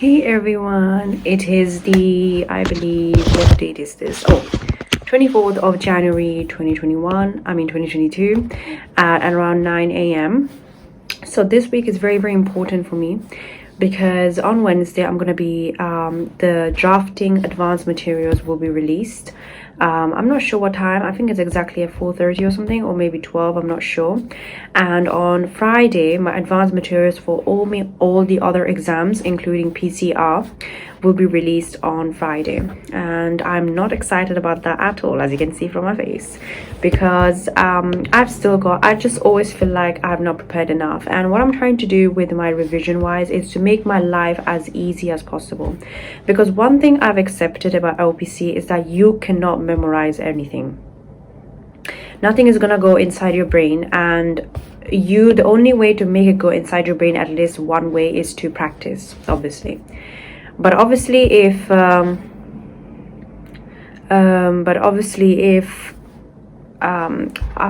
Hey everyone, it is I believe, what date is this? 24th of January 2022 at around 9 a.m. So this week is very, very important for me because on Wednesday I'm going to be, the drafting advanced materials will be released. I'm not sure what time. I think it's exactly at 4:30 or something, or maybe 12, I'm not sure. And on Friday, my advanced materials for all the other exams, including PCR, will be released on Friday. And I'm not excited about that at all, as you can see from my face, because I just always feel like I've not prepared enough. And what I'm trying to do with my revision wise is to make my life as easy as possible, because one thing I've accepted about LPC is that you cannot memorize anything. Nothing is gonna go inside your brain, and the only way to make it go inside your brain, at least one way, is to practice, obviously. But obviously if I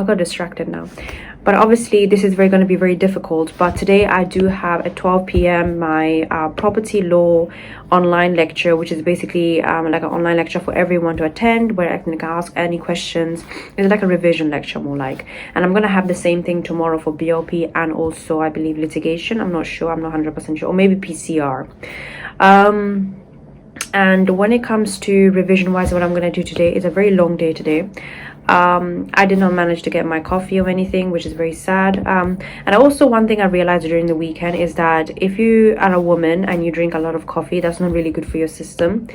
got distracted now. But obviously this is going to be very difficult. But today I do have at 12 p.m. my property law online lecture, which is basically like an online lecture for everyone to attend, where I can ask any questions. It's like a revision lecture, more like. And I'm going to have the same thing tomorrow for BLP and also, I believe, litigation. I'm not sure, I'm not 100% sure, or maybe PCR. And when it comes to revision wise, what I'm going to do today is a very long day today. I did not manage to get my coffee or anything, which is very sad. And also, one thing I realized during the weekend is that if you are a woman and you drink a lot of coffee, that's not really good for your system.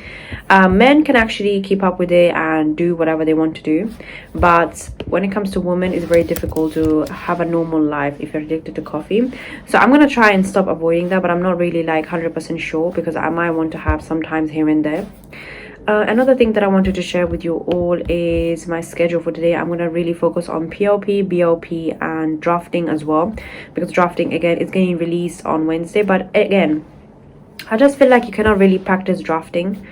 Men can actually keep up with it and do whatever they want to do, but when it comes to women, it's very difficult to have a normal life if you're addicted to coffee. So I'm gonna try and stop avoiding that, but I'm not really like 100% sure, because I might want to have sometimes here and there. Another thing that I wanted to share with you all is my schedule for today. I'm going to really focus on PLP, BLP, and drafting as well, because drafting, again, is getting released on Wednesday. But again, I just feel like you cannot really practice drafting.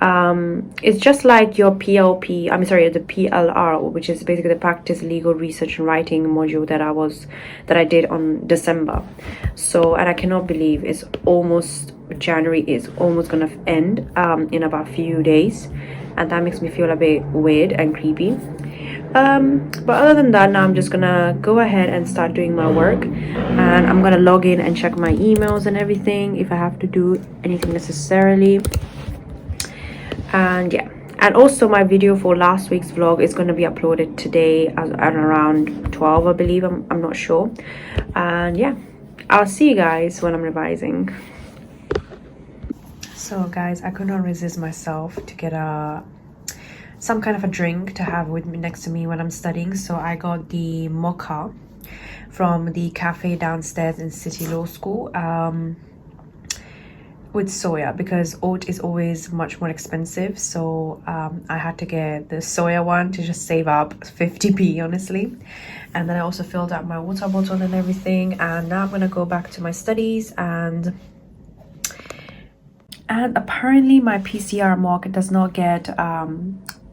It's just like your the PLR, which is basically the practice legal research and writing module that I did on December. So, and I cannot believe it's almost January is almost gonna end in about a few days, and that makes me feel a bit weird and creepy. But other than that, now I'm just gonna go ahead and start doing my work, and I'm gonna log in and check my emails and everything if I have to do anything necessarily. And yeah, and also my video for last week's vlog is going to be uploaded today at around 12, I believe. I'm not sure. And yeah, I'll see you guys when I'm revising. So guys, I could not resist myself to get some kind of a drink to have with me next to me when I'm studying. So I got the mocha from the cafe downstairs in City Law School, with soya, because oat is always much more expensive. So I had to get the soya one to just save up 50p, honestly. And then I also filled up my water bottle and everything, and now I'm gonna go back to my studies. And apparently my PCR mock does not get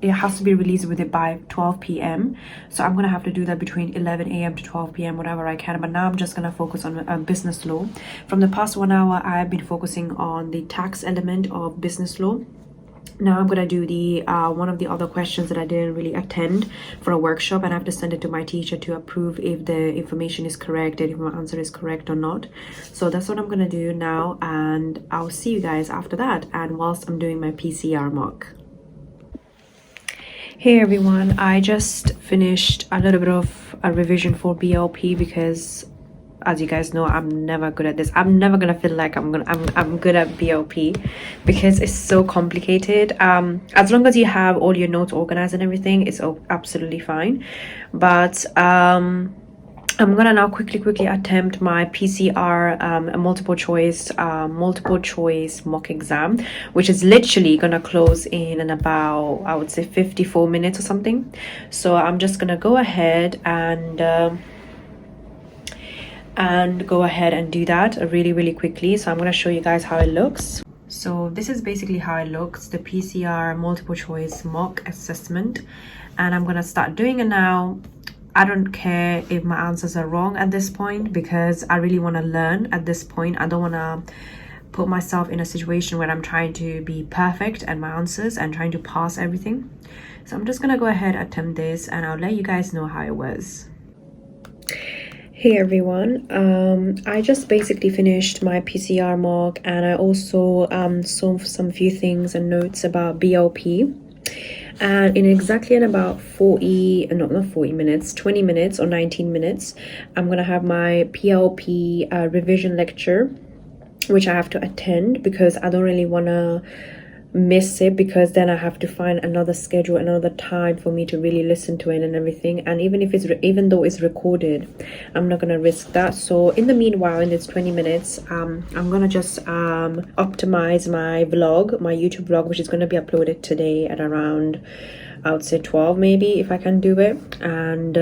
it has to be released with it by 12 p.m. So I'm gonna have to do that between 11 a.m. to 12 p.m. whatever I can. But now I'm just gonna focus on business law. From the past 1 hour, I've been focusing on the tax element of business law. Now I'm gonna do the one of the other questions that I didn't really attend for a workshop, and I have to send it to my teacher to approve if the information is correct and if my answer is correct or not. So that's what I'm gonna do now, and I'll see you guys after that, and whilst I'm doing my PCR mock. Hey everyone, I just finished a little bit of a revision for BLP, because as you guys know, I'm never good at this. I'm never gonna feel like I'm good at BLP, because it's so complicated. As long as you have all your notes organized and everything, it's absolutely fine. But I'm gonna now quickly attempt my PCR multiple choice mock exam, which is literally gonna close in about, I would say, 54 minutes or something. So I'm just gonna go ahead and go ahead and do that really quickly. So I'm going to show you guys how it looks. So this is basically how it looks, the PCR multiple choice mock assessment, and I'm going to start doing it now. I don't care if my answers are wrong at this point, because I really want to learn at this point. I don't want to put myself in a situation where I'm trying to be perfect at my answers and trying to pass everything. So I'm just gonna go ahead, attempt this, and I'll let you guys know how it was. Hey everyone, I just basically finished my PCR mock, and I also saw some few things and notes about BLP. And in about 20 minutes or 19 minutes, I'm gonna have my PLP revision lecture, which I have to attend because I don't really want to miss it, because then I have to find another schedule, another time for me to really listen to it and everything. And even though it's recorded, I'm not gonna risk that. So in the meanwhile, in this 20 minutes, I'm gonna just optimize my YouTube vlog, which is gonna be uploaded today at around, I would say 12 maybe, if I can do it, and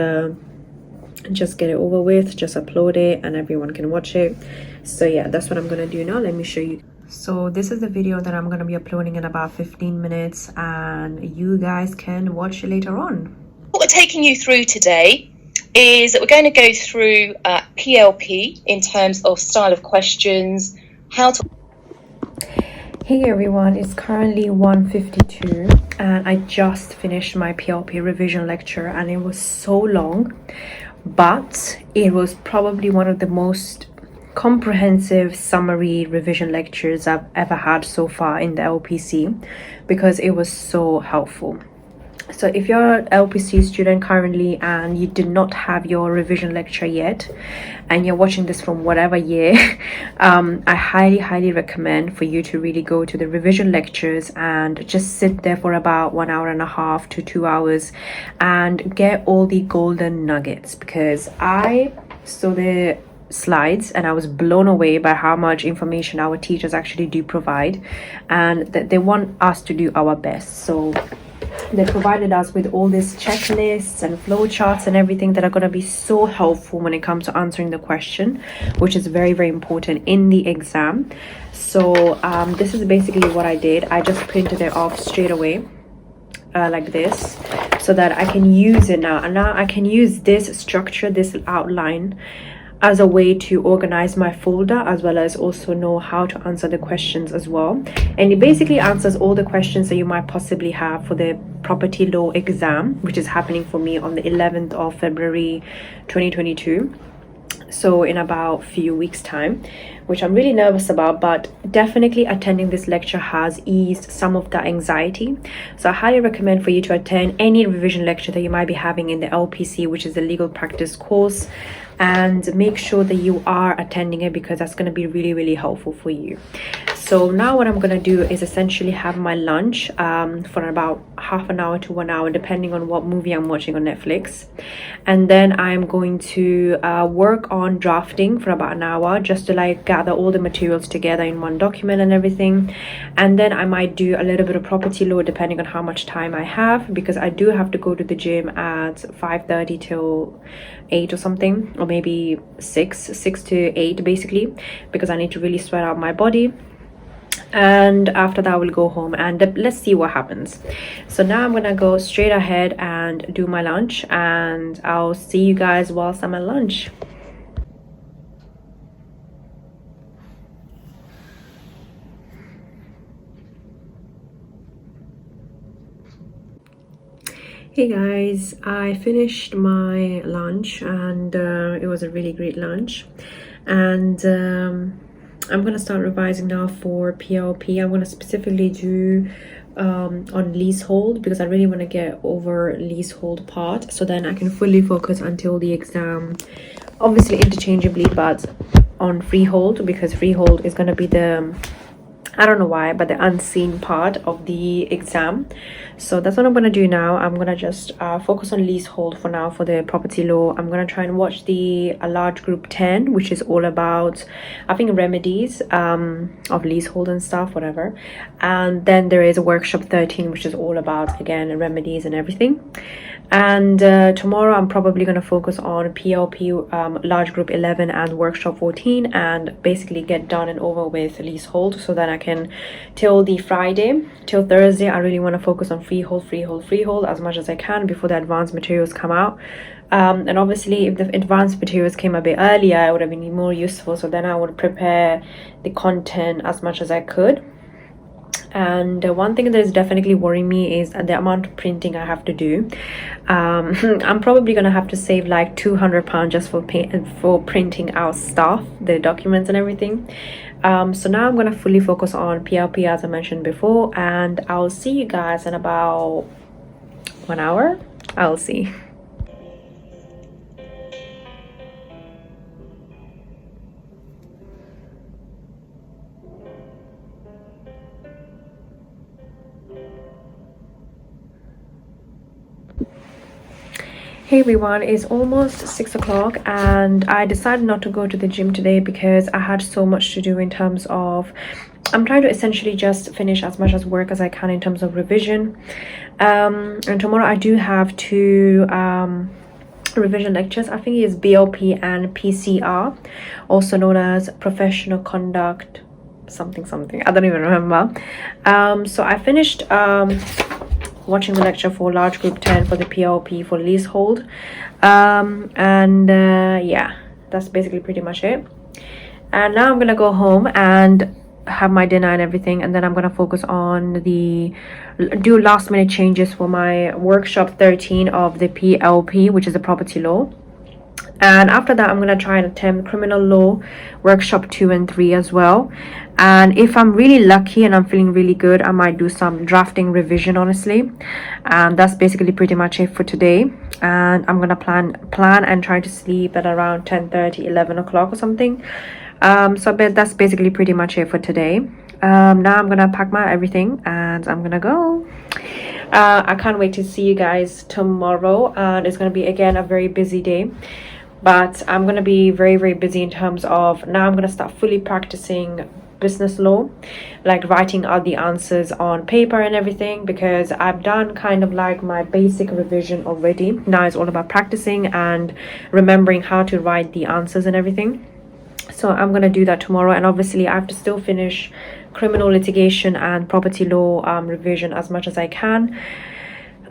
just get it over with, just upload it and everyone can watch it. So yeah, that's what I'm gonna do now. Let me show you. So this is the video that I'm gonna be uploading in about 15 minutes, and you guys can watch it later on. What we're taking you through today is that we're going to go through PLP in terms of style of questions, how to... Hey everyone, it's currently 1:52 and I just finished my PLP revision lecture, and it was so long, but it was probably one of the most comprehensive summary revision lectures I've ever had so far in the LPC, because it was so helpful. So if you're an LPC student currently and you did not have your revision lecture yet, and you're watching this from whatever year, I highly recommend for you to really go to the revision lectures and just sit there for about 1 hour and a half to 2 hours and get all the golden nuggets, because I saw the slides and I was blown away by how much information our teachers actually do provide, and that they want us to do our best. So they provided us with all these checklists and flowcharts and everything that are going to be so helpful when it comes to answering the question, which is very important in the exam. So this is basically what I did. I just printed it off straight away like this, so that I can use it now. And now I can use this structure, this outline, as a way to organize my folder, as well as also know how to answer the questions as well. And it basically answers all the questions that you might possibly have for the property law exam, which is happening for me on the 11th of February 2022. So in about a few weeks time, which I'm really nervous about, but definitely attending this lecture has eased some of that anxiety. So I highly recommend for you to attend any revision lecture that you might be having in the LPC, which is the legal practice course, and make sure that you are attending it, because that's going to be really helpful for you. So now what I'm going to do is essentially have my lunch for about half an hour to 1 hour, depending on what movie I'm watching on Netflix. And then I'm going to work on drafting for about an hour, just to like gather all the materials together in one document and everything. And then I might do a little bit of property law, depending on how much time I have, because I do have to go to the gym at 5:30 till 8 or something, or maybe 6 to 8 basically, because I need to really sweat out my body. And after that we'll go home and let's see what happens. So now I'm gonna go straight ahead and do my lunch, and I'll see you guys whilst I'm at lunch. Hey guys, I finished my lunch, and it was a really great lunch. And I'm gonna start revising now for PLP. I'm gonna specifically do on leasehold, because I really want to get over leasehold part, so then I can fully focus until the exam, obviously interchangeably, but on freehold, because freehold is going to be the, I don't know why, but the unseen part of the exam. So that's what I'm going to do now. I'm going to just focus on leasehold for now for the property law. I'm going to try and watch the large group 10, which is all about, I think, remedies of leasehold and stuff, whatever. And then there is a workshop 13, which is all about, again, remedies and everything. And tomorrow I'm probably going to focus on PLP large group 11 and workshop 14, and basically get done and over with leasehold, so that I can, till Thursday, I really want to focus on freehold as much as I can before the advanced materials come out. And obviously if the advanced materials came a bit earlier, it would have been more useful, so then I would prepare the content as much as I could. And one thing that is definitely worrying me is the amount of printing I have to do. I'm probably gonna have to save like £200 just for printing out stuff, the documents and everything. So now I'm gonna fully focus on PLP as I mentioned before, and I'll see you guys in about 1 hour. I'll see. Hey everyone, it's almost 6 o'clock and I decided not to go to the gym today because I had so much to do in terms of I'm trying to essentially just finish as much as work as I can in terms of revision. And tomorrow I do have two revision lectures. I think it's BLP and PCR, also known as professional conduct something. I don't even remember. So I finished watching the lecture for large group 10 for the PLP for leasehold, yeah, that's basically pretty much it. And now I'm gonna go home and have my dinner and everything, and then I'm gonna focus on do last minute changes for my workshop 13 of the PLP, which is the property law. And after that I'm gonna try and attempt criminal law workshop 2 and 3 as well. And if I'm really lucky and I'm feeling really good, I might do some drafting revision, honestly. And that's basically pretty much it for today. And I'm gonna plan and try to sleep at around 10:30, 11 o'clock or something. So that's basically pretty much it for today. Now I'm gonna pack my everything and I'm gonna go. I can't wait to see you guys tomorrow, and it's gonna be again a very busy day. But I'm gonna be very, very busy in terms of now I'm gonna start fully practicing business law, like writing out the answers on paper and everything, because I've done kind of like my basic revision already. Now it's all about practicing and remembering how to write the answers and everything. So I'm gonna do that tomorrow, and obviously I have to still finish criminal litigation and property law revision as much as I can.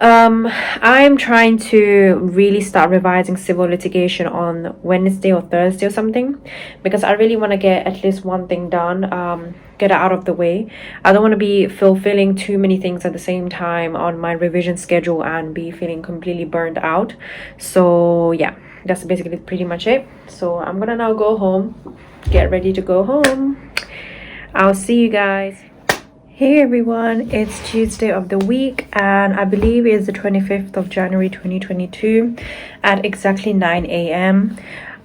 I'm trying to really start revising civil litigation on Wednesday or Thursday or something, because I really want to get at least one thing done, get it out of the way. I don't want to be fulfilling too many things at the same time on my revision schedule and be feeling completely burned out. So yeah, that's basically pretty much it. So I'm gonna now go home, get ready to go home. I'll see you guys. Hey everyone, it's Tuesday of the week and I believe it's the 25th of January 2022 at exactly 9 a.m.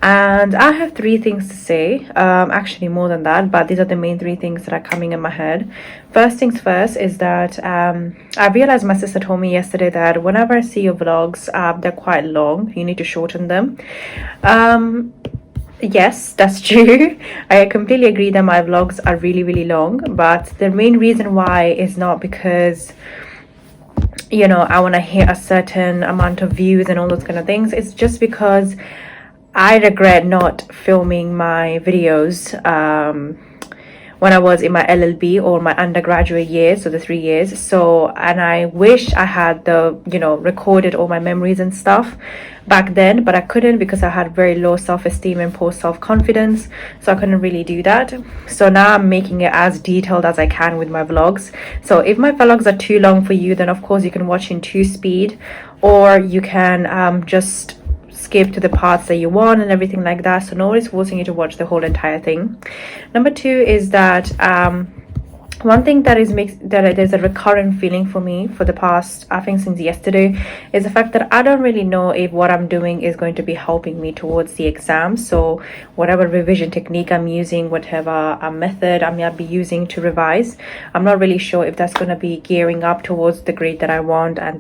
and I have 3 things to say, actually more than that, but these are the main 3 things that are coming in my head. First things first is that I realized my sister told me yesterday that whenever I see your vlogs, they're quite long, you need to shorten them. Yes, that's true. I completely agree that my vlogs are really, really long, but the main reason why is not because, you know, I want to hit a certain amount of views and all those kind of things. It's just because I regret not filming my videos when I was in my LLB or my undergraduate years, so the 3 years. So, and I wish I had recorded all my memories and stuff back then, but I couldn't because I had very low self-esteem and poor self-confidence, so I couldn't really do that. So now I'm making it as detailed as I can with my vlogs. So if my vlogs are too long for you, then of course you can watch in 2 speed, or you can just skip to the parts that you want and everything like that. So nobody's forcing you to watch the whole entire thing. Number 2 is that one thing that there's a recurrent feeling for me for the past, I think since yesterday, is the fact that I don't really know if what I'm doing is going to be helping me towards the exam. So whatever revision technique I'm using, whatever method I might be using to revise, I'm not really sure if that's going to be gearing up towards the grade that I want and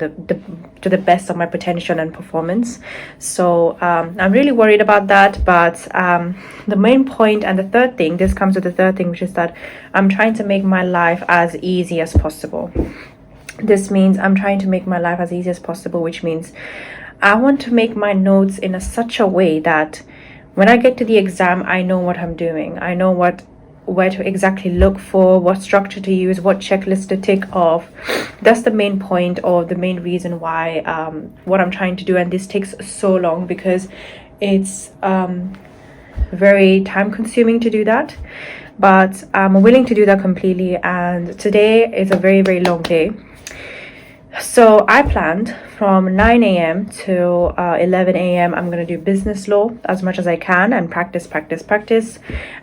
to the best of my potential and performance. So I'm really worried about that. But the main point and the third thing, this comes to the third thing, which is that I'm trying to make my life as easy as possible. This means I'm trying to make my life as easy as possible, which means I want to make my notes in such a way that when I get to the exam, I know what I'm doing. I know what where to exactly look for, what structure to use, what checklist to tick off. That's the main point, or the main reason why what I'm trying to do. And this takes so long because it's very time consuming to do that, but I'm willing to do that completely. And today is a very, very long day. So I planned from 9 a.m. to 11 a.m. I'm going to do business law as much as I can and practice.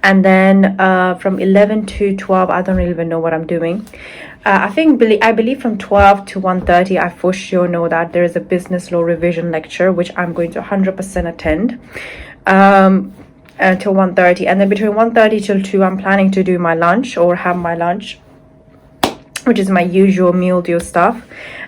And then from 11 to 12, I don't even know what I'm doing. I believe from 12 to 1:30, I for sure know that there is a business law revision lecture, which I'm going to 100% attend. Until 1:30, and then between 1:30 till 2, I'm planning to do my lunch or have my lunch, which is my usual meal deal stuff.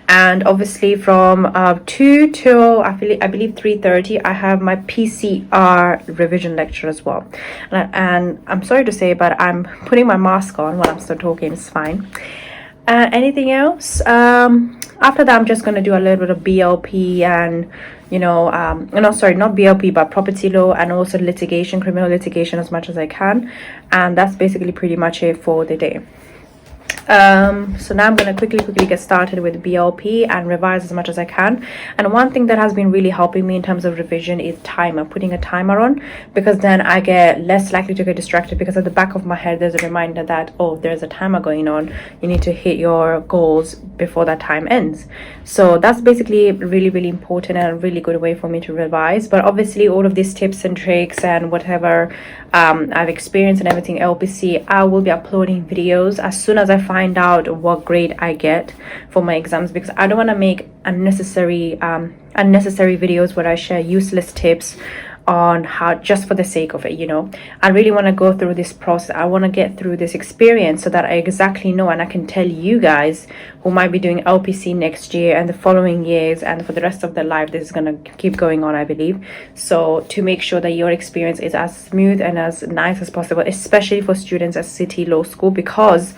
And obviously from 2 till I believe 3:30, I have my PCR revision lecture as well. And I'm sorry to say, but I'm putting my mask on while I'm still talking. It's fine. Anything else? After that, I'm just going to do a little bit of BLP and, no, sorry, not BLP, but property law, and also litigation, criminal litigation, as much as I can. And that's basically pretty much it for the day. So now I'm going to quickly get started with BLP and revise as much as I can. And one thing that has been really helping me in terms of revision is timer, putting a timer on, because then I get less likely to get distracted, because at the back of my head there's a reminder that, oh, there's a timer going on, you need to hit your goals before that time ends. So that's basically really, really important and a really good way for me to revise. But obviously all of these tips and tricks and whatever I've experienced and everything LPC, I will be uploading videos as soon as I find out what grade I get for my exams, because I don't want to make unnecessary videos where I share useless tips on how, just for the sake of it. I really want to go through this process. I want to get through this experience so that I exactly know, and I can tell you guys who might be doing LPC next year and the following years and for the rest of their life. This is going to keep going on, I believe. So to make sure that your experience is as smooth and as nice as possible, especially for students at City Law School, because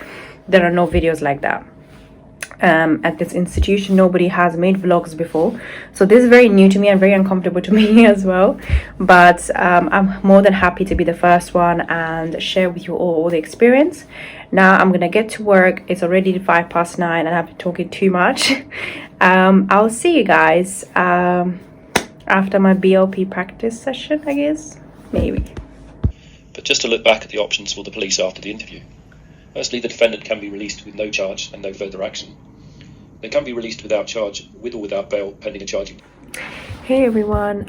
there are no videos like that. At this institution, nobody has made vlogs before, so this is very new to me and very uncomfortable to me as well. But I'm more than happy to be the first one and share with you all the experience. Now I'm gonna get to work. It's already 9:05 and I've been talking too much. I'll see you guys after my BLP practice session, I guess, maybe. But just to look back at the options for the police after the interview. Firstly, the defendant can be released with no charge and no further action. They can be released without charge, with or without bail, pending a charging. Hey everyone,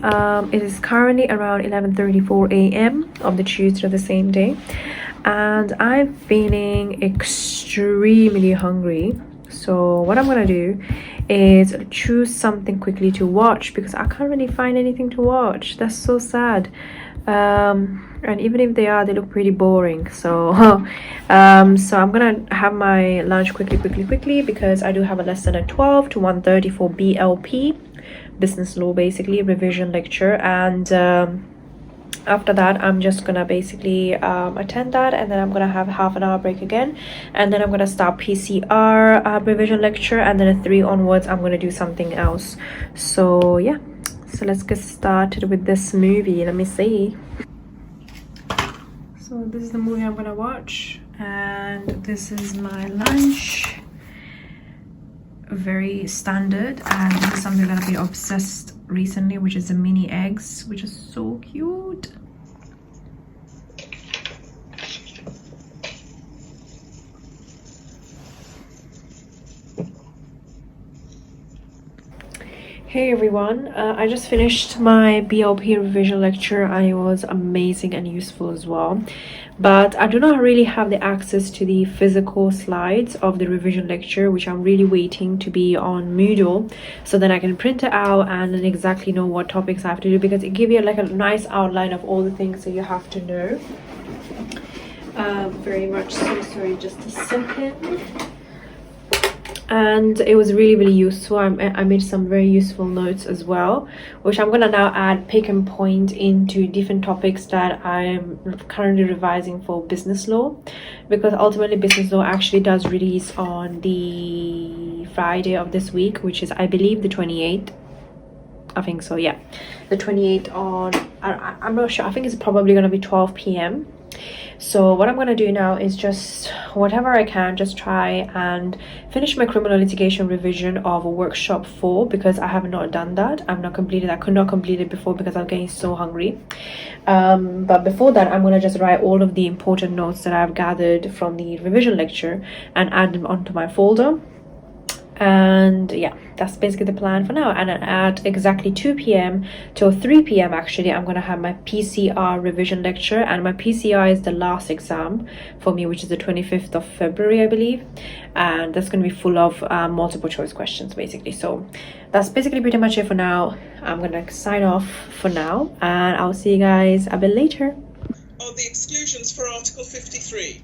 it is currently around 11:34 a.m. of the Tuesday of the same day, and I'm feeling extremely hungry. So what I'm gonna do is choose something quickly to watch, because I can't really find anything to watch. That's so sad. And even if they are, they look pretty boring. So so I'm gonna have my lunch quickly, because I do have a lesson at 12 to 1:30 for BLP, business law, basically revision lecture. And after that, I'm just gonna basically attend that, and then I'm gonna have half an hour break again, and then I'm gonna start PCR revision lecture, and then at 3 onwards I'm gonna do something else. So yeah, so let's get started with this movie. Let me see. So this is the movie I'm gonna watch, and this is my lunch. Very standard, and this is something that I've been obsessed recently, which is the mini eggs, which is so cute. Hey everyone, I just finished my BLP revision lecture, and it was amazing and useful as well. But I do not really have the access to the physical slides of the revision lecture, which I'm really waiting to be on Moodle, so then I can print it out and then exactly know what topics I have to do, because it gives you like a nice outline of all the things that you have to know. Very much so. Sorry, just a second. And it was really useful. I made some very useful notes as well, which I'm gonna now add, pick and point into different topics that I'm currently revising for business law, because ultimately business law actually does release on the Friday of this week, which is, I believe, the 28th. I think so, yeah, the 28th on, I'm not sure, I think it's probably gonna be 12 p.m. So what I'm going to do now is just whatever I can, just try and finish my criminal litigation revision of workshop 4, because I have not done that. I could not complete it before because I'm getting so hungry. But before that, I'm going to just write all of the important notes that I've gathered from the revision lecture and add them onto my folder. And yeah, that's basically the plan for now. And at exactly 2 p.m. till 3 p.m. actually, I'm gonna have my PCR revision lecture, and my PCR is the last exam for me, which is the 25th of February, I believe, and that's gonna be full of multiple choice questions basically. So that's basically pretty much it for now. I'm gonna sign off for now, and I'll see you guys a bit later. Are the exclusions for Article 53?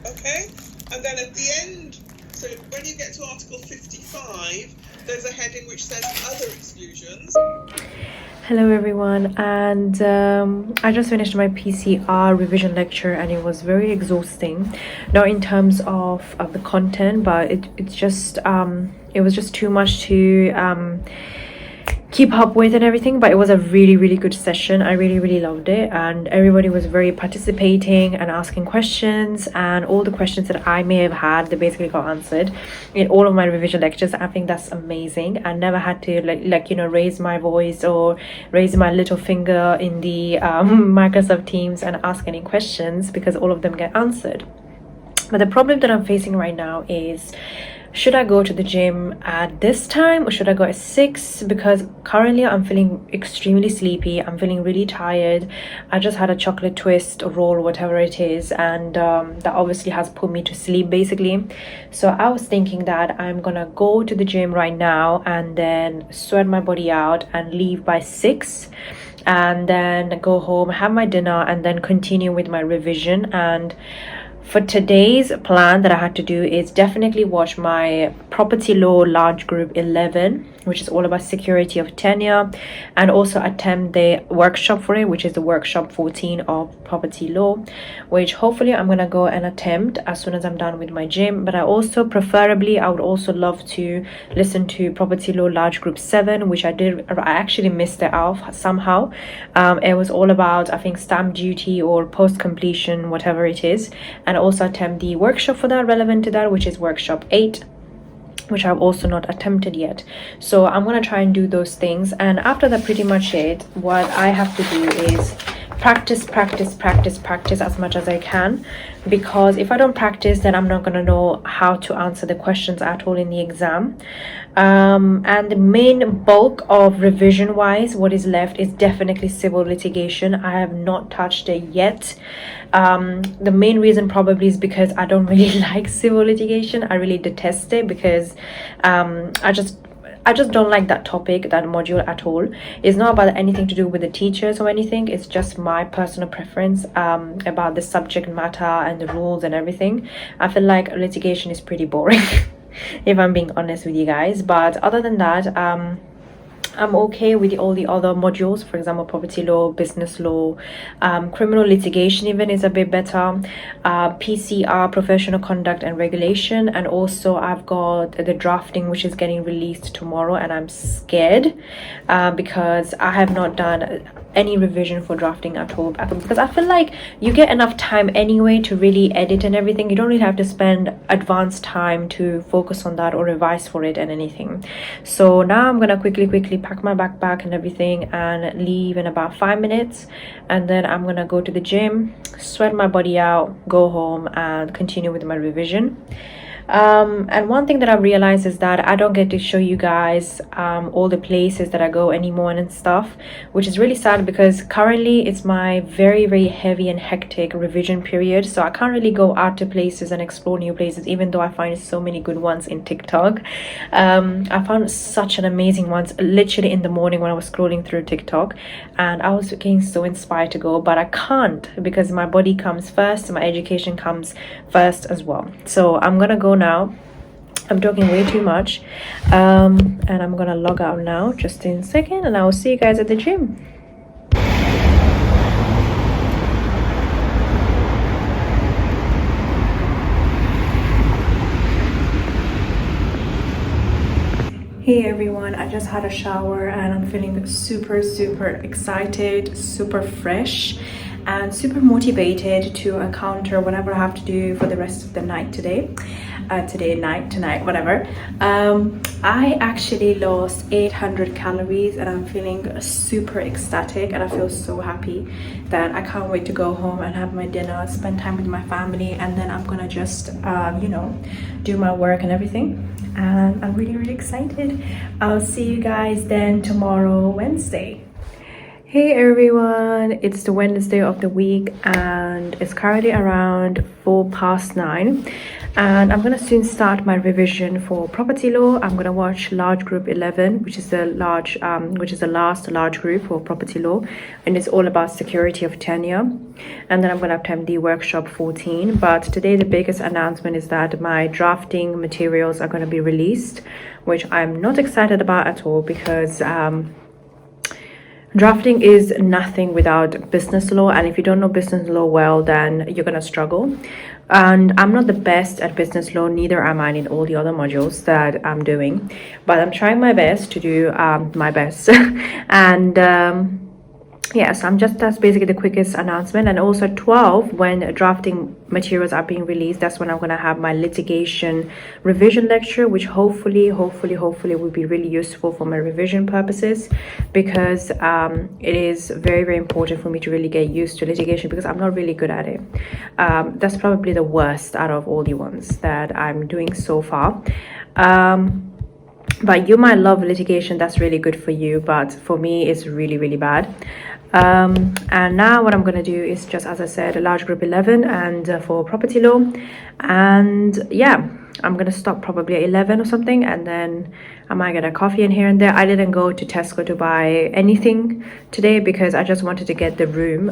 Okay. And then at the end, so when you get to Article 55, there's a heading which says Other Exclusions. Hello everyone, and I just finished my PCR revision lecture, and it was very exhausting, not in terms of the content, but it was just too much to keep up with and everything. But it was a really good session. I really loved it, and everybody was very participating and asking questions, and all the questions that I may have had, they basically got answered in all of my revision lectures. I think that's amazing. I never had to raise my voice or raise my little finger in the Microsoft Teams and ask any questions, because all of them get answered. But the problem that I'm facing right now is, should I go to the gym at this time or should I go at 6? Because currently I'm feeling extremely sleepy. I'm feeling really tired. I just had a chocolate twist or roll, whatever it is, and that obviously has put me to sleep basically. So I was thinking that I'm gonna go to the gym right now and then sweat my body out and leave by 6, and then go home, have my dinner, and then continue with my revision. And for today's plan that I had to do is definitely watch my property law large group 11, which is all about security of tenure, and also attempt the workshop for it, which is the workshop 14 of property law, which hopefully I'm gonna go and attempt as soon as I'm done with my gym. But I would also love to listen to property law large group 7, which I actually missed it out somehow. It was all about, I think, stamp duty or post completion, whatever it is, and also attempt the workshop for that relevant to that, which is workshop 8, which I've also not attempted yet. So I'm gonna try and do those things, and after that, pretty much it, what I have to do is practice as much as I can, because if I don't practice, then I'm not gonna know how to answer the questions at all in the exam. And the main bulk of revision wise, what is left is definitely civil litigation. I have not touched it yet. The main reason probably is because I don't really like civil litigation. I really detest it, because I just don't like that topic, that module at all. It's not about anything to do with the teachers or anything. It's just my personal preference about the subject matter and the rules and everything. I feel like litigation is pretty boring if I'm being honest with you guys. But other than that, I'm okay with all the other modules. For example, property law, business law, criminal litigation even is a bit better, PCR, professional conduct and regulation, and also I've got the drafting, which is getting released tomorrow, and I'm scared because I have not done any revision for drafting at all, because I feel like you get enough time anyway to really edit and everything. You don't really have to spend advanced time to focus on that or revise for it and anything. So now I'm gonna quickly pack my backpack and everything and leave in about 5 minutes, and then I'm gonna go to the gym, sweat my body out, go home and continue with my revision. And one thing that I've realized is that I don't get to show you guys all the places that I go anymore and stuff, which is really sad, because currently it's my very heavy and hectic revision period, so I can't really go out to places and explore new places, even though I find so many good ones in TikTok. I found such an amazing ones literally in the morning when I was scrolling through TikTok, and I was getting so inspired to go, but I can't, because my body comes first, my education comes first as well. So I'm gonna go now. I'm talking way too much, and I'm gonna log out now just in a second, and I will see you guys at the gym. Hey everyone, I just had a shower and I'm feeling super excited, super fresh and super motivated to encounter whatever I have to do for the rest of the night today. Tonight, whatever. I actually lost 800 calories and I'm feeling super ecstatic, and I feel so happy that I can't wait to go home and have my dinner, spend time with my family, and then I'm gonna just do my work and everything. And I'm really excited. I'll see you guys then tomorrow, Wednesday. Hey everyone, it's the Wednesday of the week and it's currently around 9:04, and I'm gonna soon start my revision for property law. I'm gonna watch large group 11, which is the last large group for property law, and it's all about security of tenure. And then I'm gonna attempt the workshop 14. But today the biggest announcement is that my drafting materials are gonna be released, which I'm not excited about at all, because drafting is nothing without business law, and if you don't know business law well, then you're gonna struggle. And I'm not the best at business law, neither am I in all the other modules that I'm doing, but I'm trying my best to do my best. And yes, that's basically the quickest announcement. And also 12, when drafting materials are being released, that's when I'm going to have my litigation revision lecture, which hopefully will be really useful for my revision purposes, because it is very important for me to really get used to litigation, because I'm not really good at it. That's probably the worst out of all the ones that I'm doing so far. But you might love litigation, that's really good for you, but for me it's really bad. And now what I'm going to do is just, as I said, a large group 11 and for property law. And yeah, I'm going to stop probably at 11 or something, and then I might get a coffee in here and there. I didn't go to Tesco to buy anything today because I just wanted to get the room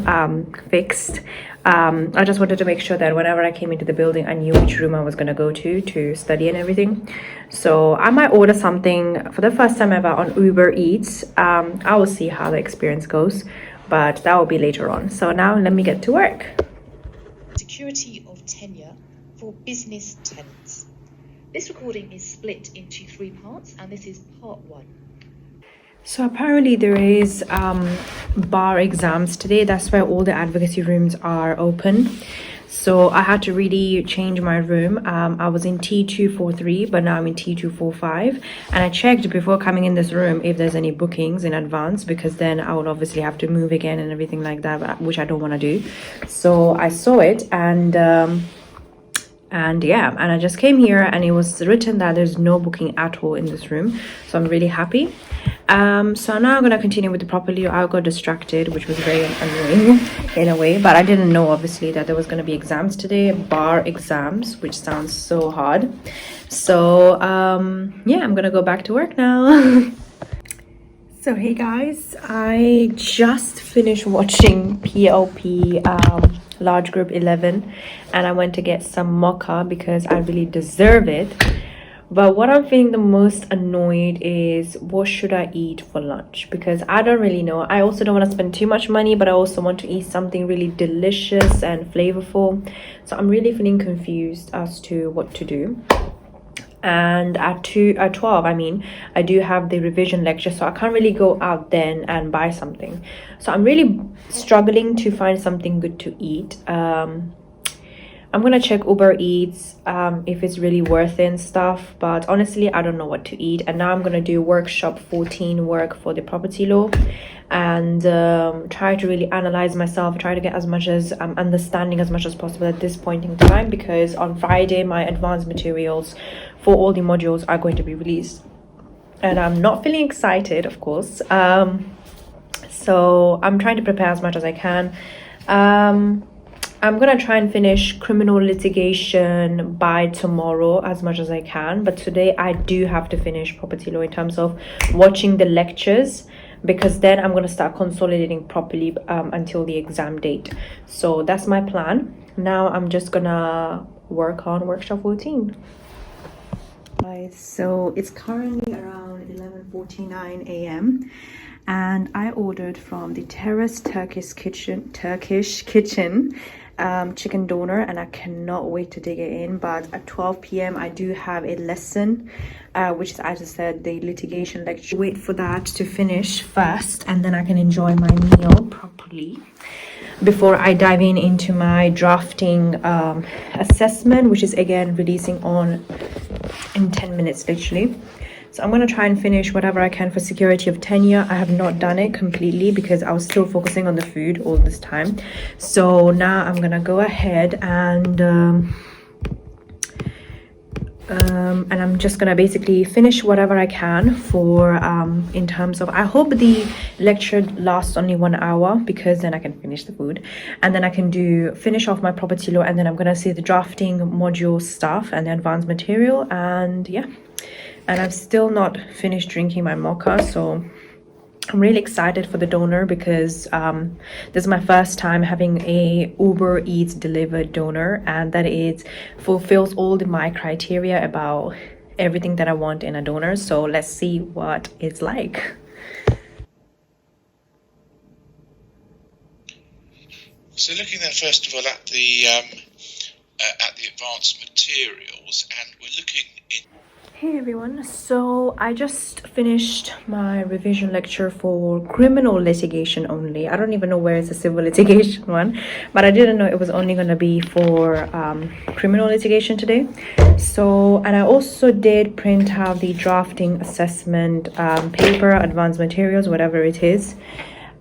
fixed. I just wanted to make sure that whenever I came into the building, I knew which room I was going to go to study and everything. So I might order something for the first time ever on Uber Eats. I will see how the experience goes, but that will be later on. So now let me get to work. Security of tenure for business tenants. This recording is split into 3 parts, and this is part 1. So apparently there is bar exams today. That's why all the advocacy rooms are open. So I had to really change my room. I was in T243, but now I'm in T245. And I checked before coming in this room if there's any bookings in advance, because then I would obviously have to move again and everything like that, which I don't want to do. So I saw it, and I just came here and it was written that there's no booking at all in this room. So I'm really happy. So now I'm gonna continue with the property. I got distracted, which was very annoying in a way, but I didn't know obviously that there was gonna be exams today, bar exams, which sounds so hard. So yeah, I'm gonna go back to work now. So hey guys, I just finished watching PLP large group 11, and I went to get some mocha because I really deserve it. But what I'm feeling the most annoyed is, what should I eat for lunch? Because I don't really know. I also don't want to spend too much money, but I also want to eat something really delicious and flavorful. So I'm really feeling confused as to what to do. And at 12, I do have the revision lecture, so I can't really go out then and buy something. So I'm really struggling to find something good to eat. I'm gonna check Uber Eats if it's really worth it and stuff, but honestly I don't know what to eat. And now I'm gonna do workshop 14 work for the property law, and try to really analyze myself, try to get as much as understanding as much as possible at this point in time, because on Friday my advanced materials for all the modules are going to be released, and I'm not feeling excited, of course. So I'm trying to prepare as much as I can. I'm gonna try and finish criminal litigation by tomorrow as much as I can, but today I do have to finish property law in terms of watching the lectures, because then I'm gonna start consolidating properly until the exam date. So that's my plan. Now I'm just gonna work on workshop 14. Guys, so it's currently around 11:49 a.m. and I ordered from the Terrace Turkish kitchen, chicken doner, and I cannot wait to dig it in. But at 12 p.m. I do have a lesson, which is, as I said, the litigation lecture. Wait for that to finish first, and then I can enjoy my meal properly before I dive into my drafting assessment, which is again releasing on in 10 minutes literally. So I'm going to try and finish whatever I can for security of tenure. I have not done it completely because I was still focusing on the food all this time. So now I'm going to go ahead and I'm just gonna basically finish whatever I can for in terms of, I hope the lecture lasts only 1 hour, because then I can finish the food and then I can finish off my property law, and then I'm gonna see the drafting module stuff and the advanced material. And yeah, and I've still not finished drinking my mocha, so I'm really excited for the doner, because this is my first time having a Uber Eats delivered doner, and that it fulfills all my criteria about everything that I want in a doner. So let's see what it's like. So looking then first of all at the advanced materials, and we're looking in. Hey everyone, so I just finished my revision lecture for criminal litigation only. I don't even know where is the civil litigation one, but I didn't know it was only going to be for criminal litigation today. So, and I also did print out the drafting assessment paper, advanced materials, whatever it is.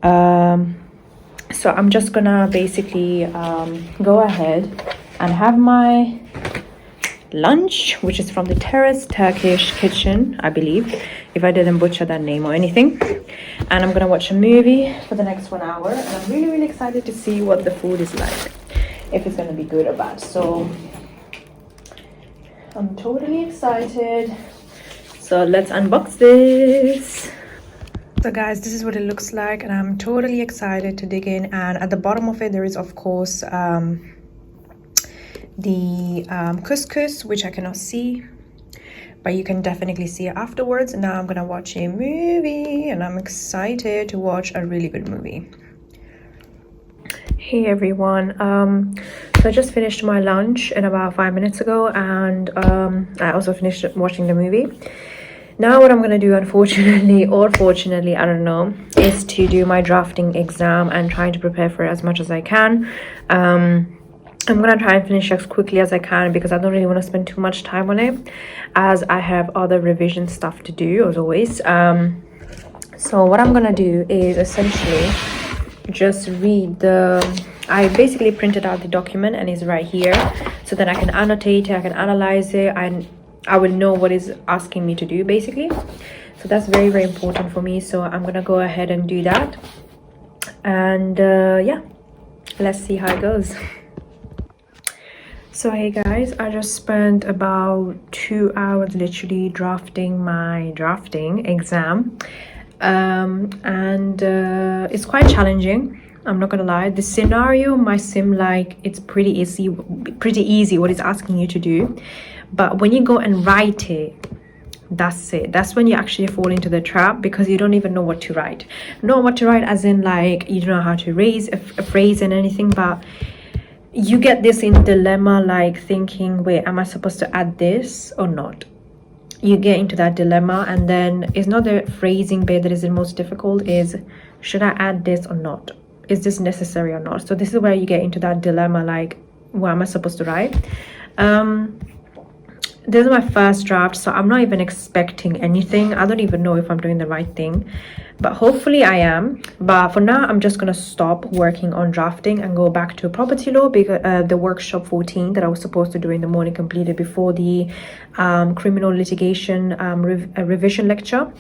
So I'm just gonna basically go ahead and have my lunch, which is from the Terrace Turkish Kitchen, I believe, if I didn't butcher that name or anything. And I'm gonna watch a movie for the next 1 hour, and I'm really excited to see what the food is like, if it's gonna be good or bad. So I'm totally excited. So let's unbox this. So guys, this is what it looks like, and I'm totally excited to dig in. And at the bottom of it there is, of course, the couscous, which I cannot see, but you can definitely see it afterwards. Now I'm gonna watch a movie, and I'm excited to watch a really good movie. Hey everyone, so I just finished my lunch in about 5 minutes ago, and I also finished watching the movie. Now what I'm gonna do, unfortunately or fortunately, I don't know, is to do my drafting exam and trying to prepare for it as much as I can. I'm gonna try and finish as quickly as I can, because I don't really want to spend too much time on it, as I have other revision stuff to do as always. So what I'm gonna do is essentially just read I basically printed out the document, and it's right here, so that I can annotate it, I can analyze it, and I will know what is asking me to do basically. So that's very important for me, so I'm gonna go ahead and do that. And yeah, let's see how it goes. So hey guys, I just spent about 2 hours literally drafting my drafting exam, and it's quite challenging, I'm not gonna lie. The scenario might seem like it's pretty easy what it's asking you to do, but when you go and write it, that's when you actually fall into the trap, because you don't even know what to write. Not what to write as in like you don't know how to raise a phrase and anything, but you get this in dilemma, like thinking, wait, am I supposed to add this or not? You get into that dilemma, and then it's not the phrasing bit that is the most difficult, is should I add this or not? Is this necessary or not? So this is where you get into that dilemma, like what am I supposed to write? This is my first draft, so I'm not even expecting anything. I don't even know if I'm doing the right thing, but hopefully I am. But for now, I'm just gonna stop working on drafting and go back to property law, because the workshop 14 that I was supposed to do in the morning completed before the criminal litigation revision lecture.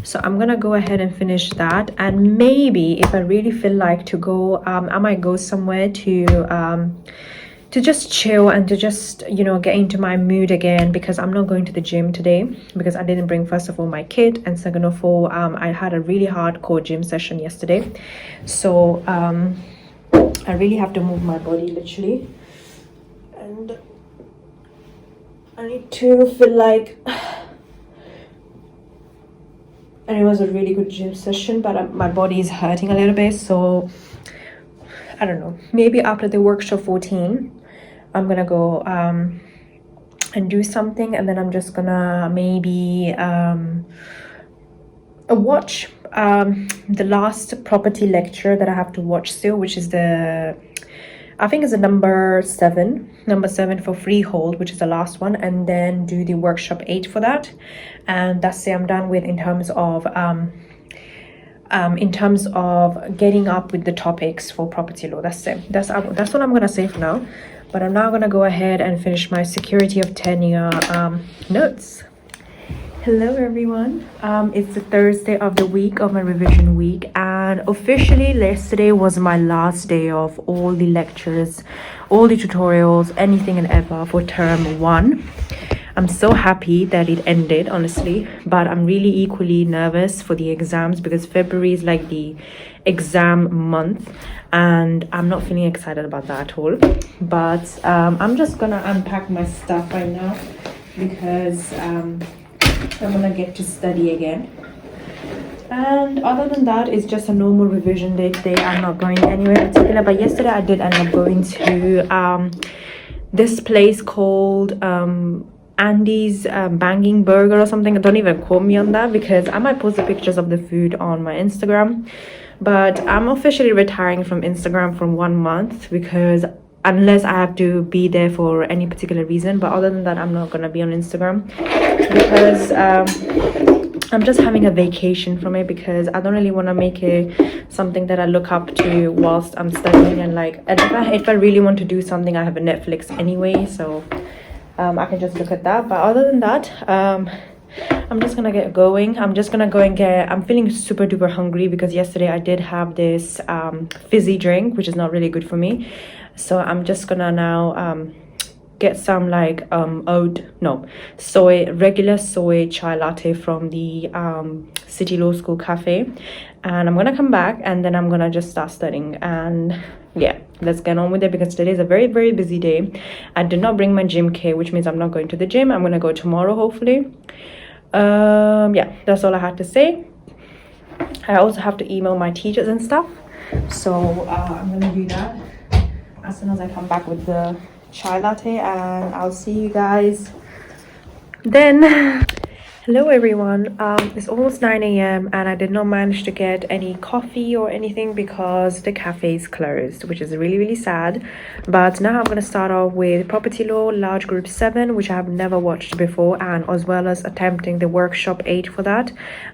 So I'm gonna go ahead and finish that, and maybe if I really feel like to go, I might go somewhere to just chill and to just, you know, get into my mood again, because I'm not going to the gym today, because I didn't bring, first of all, my kit, and second of all, I had a really hardcore gym session yesterday. So I really have to move my body literally, and I need to feel like, and it was a really good gym session, but my body is hurting a little bit, so I don't know, maybe after the workshop 14 I'm gonna go and do something, and then I'm just gonna maybe watch the last property lecture that I have to watch still, which is I think it's the number seven for freehold, which is the last one, and then do the workshop 8 for that, and that's it. I'm done with in terms of getting up with the topics for property law. That's it. That's what I'm gonna say for now. But I'm now gonna go ahead and finish my security of tenure notes. Hello everyone. It's the Thursday of the week of my revision week, and officially yesterday was my last day of all the lectures, all the tutorials, anything and ever for term 1. I'm so happy that it ended, honestly, but I'm really equally nervous for the exams because February is like the exam month and I'm not feeling excited about that at all. But I'm just gonna unpack my stuff right now because I'm gonna get to study again. And other than that, it's just a normal revision day today. I'm not going anywhere in particular, but yesterday I did end up going to this place called Andy's Banging Burger or something. Don't even quote me on that because I might post the pictures of the food on my Instagram. But I'm officially retiring from Instagram for 1 month because unless I have to be there for any particular reason, but other than that I'm not gonna be on Instagram because I'm just having a vacation from it because I don't really want to make it something that I look up to whilst I'm studying, and like if I really want to do something, I have a Netflix anyway, so I can just look at that. But other than that, I'm just gonna get going. I'm just gonna go and I'm feeling super duper hungry because yesterday I did have this fizzy drink, which is not really good for me. So I'm just gonna now get some like regular soy chai latte from the City Law School cafe, and I'm gonna come back and then I'm gonna just start studying. And yeah, let's get on with it because today is a very, very busy day. I did not bring my gym kit, which means I'm not going to the gym. I'm gonna go tomorrow, hopefully. Yeah, that's all I had to say. I also have to email my teachers and stuff, so I'm gonna do that as soon as I come back with the chai latte, and I'll see you guys then. Hello everyone. It's almost 9 a.m. and I did not manage to get any coffee or anything because the cafe is closed, which is really, really sad. But now I'm going to start off with property law large group 7, which I have never watched before, and as well as attempting the workshop 8 for that.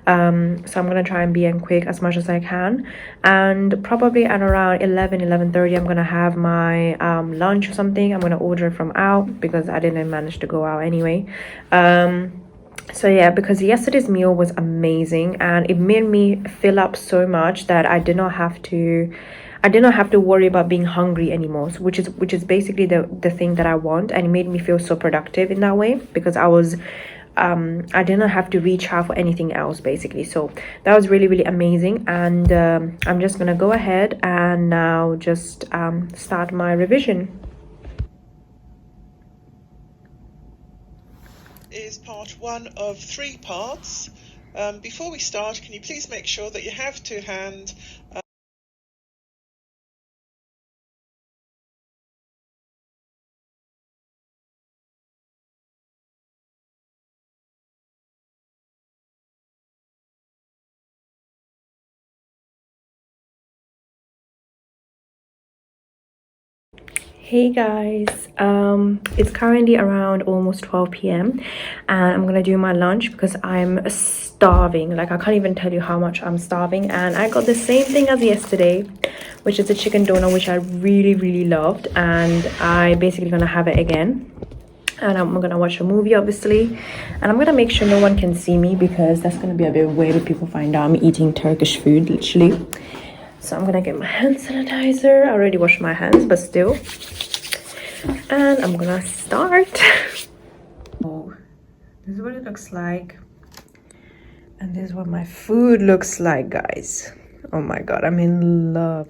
So I'm going to try and be quick as much as I can, and probably at around 11:30 I'm going to have my lunch or something. I'm going to order it from out because I didn't manage to go out anyway. So yeah, because yesterday's meal was amazing and it made me fill up so much that I did not have to worry about being hungry anymore, so which is basically the thing that I want, and it made me feel so productive in that way because I did not have to reach out for anything else basically. So that was really, really amazing, and I'm just gonna go ahead and now just start my revision. Is part 1 of 3 parts. Before we start, can you please make sure that you have to hand Hey guys, it's currently around almost 12 p.m. and I'm gonna do my lunch because I'm starving. Like I can't even tell you how much I'm starving, and I got the same thing as yesterday, which is a chicken doner, which I really, really loved, and I basically gonna have it again. And I'm gonna watch a movie obviously, and I'm gonna make sure no one can see me because that's gonna be a bit weird if people find out I'm eating Turkish food literally. So I'm gonna get my hand sanitizer. I already washed my hands, but still. And I'm gonna start. Oh, this is what it looks like. And this is what my food looks like, guys. Oh my god, I'm in love.